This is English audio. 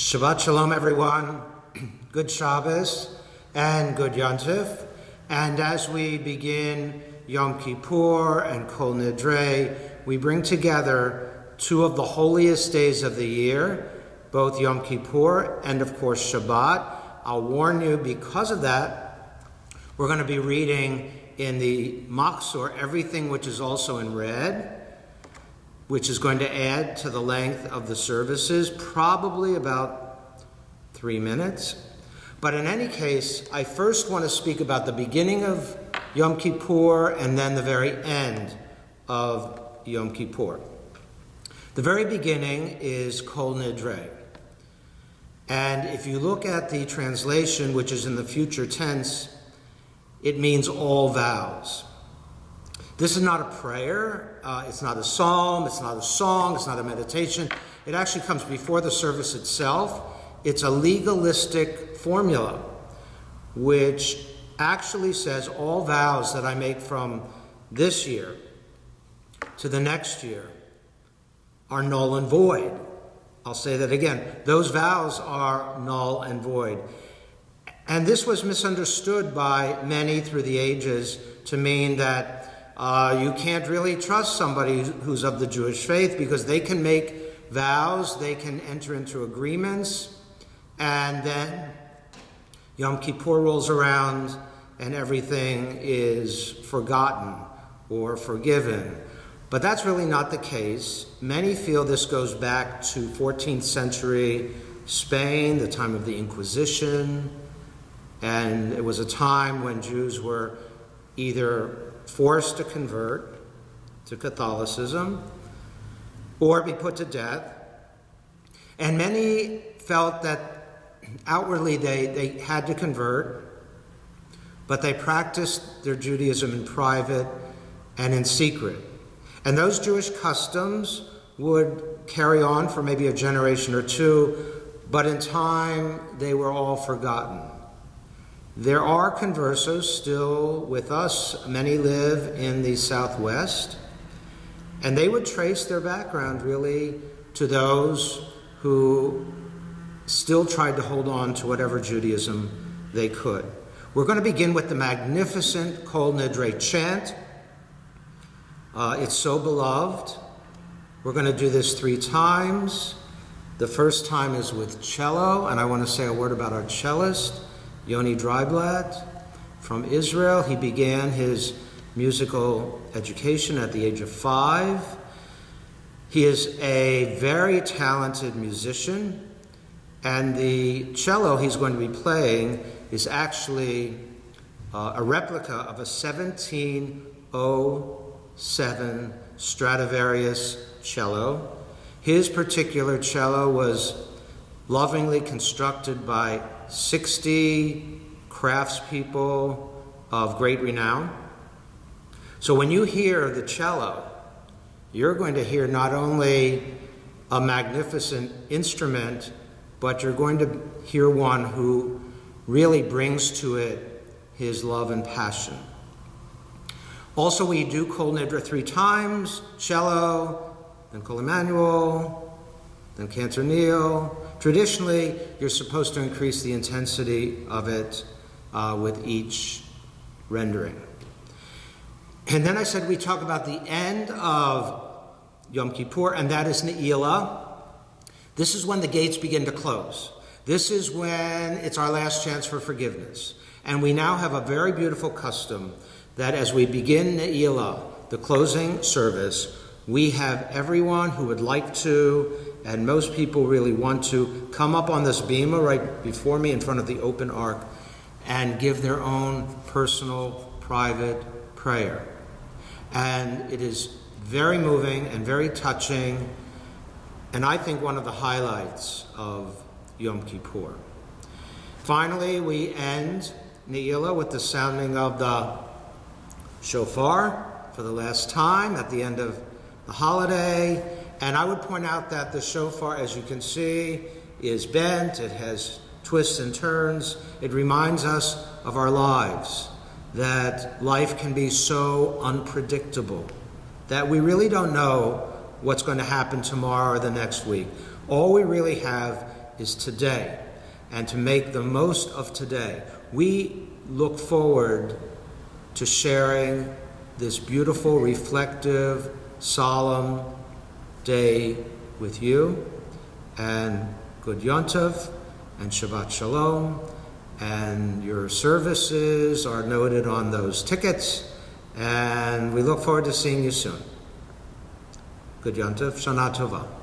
Shabbat Shalom, everyone. Good Shabbos and good Yontif. And as we begin Yom Kippur and Kol Nidre, we bring together two of the holiest days of the year, both Yom Kippur and, of course, Shabbat. I'll warn you, because of that, we're going to be reading in the Machzor everything which is also in red, which is going to add to the length of the services, probably about 3 minutes. But in any case, I first want to speak about the beginning of Yom Kippur and then the very end of Yom Kippur. The very beginning is Kol Nidre. And if you look at the translation, which is in the future tense, it means all vows. This is not a prayer, it's not a psalm, it's not a song, it's not a meditation. It actually comes before the service itself. It's a legalistic formula, which actually says all vows that I make from this year to the next year are null and void. I'll say that again. Those vows are null and void. And this was misunderstood by many through the ages to mean that you can't really trust somebody who's of the Jewish faith because they can make vows, they can enter into agreements, and then Yom Kippur rolls around and everything is forgotten or forgiven. But that's really not the case. Many feel this goes back to 14th century Spain, the time of the Inquisition, and it was a time when Jews were either forced to convert to Catholicism or be put to death. And many felt that outwardly they had to convert, but they practiced their Judaism in private and in secret. And those Jewish customs would carry on for maybe a generation or two, but in time they were all forgotten. There are conversos still with us. Many live in the Southwest, and they would trace their background really to those who still tried to hold on to whatever Judaism they could. We're going to begin with the magnificent Kol Nidre chant. It's so beloved. We're going to do this 3 times. The first time is with cello, and I want to say a word about our cellist, Yoni Dreiblatt from Israel. He began his musical education at the age of 5. He is a very talented musician, and the cello he's going to be playing is actually a replica of a 1707 Stradivarius cello. His particular cello was lovingly constructed by 60 craftspeople of great renown. So when you hear the cello, you're going to hear not only a magnificent instrument, but you're going to hear one who really brings to it his love and passion. Also, we do Kol Nidre 3 times, cello, then Kol Emanuel, then Cantor Kneel. Traditionally, you're supposed to increase the intensity of it with each rendering. And then I said we talk about the end of Yom Kippur, and that is Ne'ilah. This is when the gates begin to close. This is when it's our last chance for forgiveness. And we now have a very beautiful custom that as we begin Ne'ilah, the closing service, we have everyone who would like to, and most people really want to, come up on this bima right before me in front of the open ark and give their own personal, private prayer. And it is very moving and very touching, and I think one of the highlights of Yom Kippur. Finally, we end Ne'ilah with the sounding of the shofar for the last time at the end of the holiday. And I would point out that the shofar, as you can see, is bent. It has twists and turns. It reminds us of our lives, that life can be so unpredictable, that we really don't know what's going to happen tomorrow or the next week. All we really have is today, and to make the most of today. We look forward to sharing this beautiful, reflective, solemn day with you, and good Yom Tov and Shabbat Shalom, and your services are noted on those tickets, and we look forward to seeing you soon. Good Yom Tov, Shana Tova.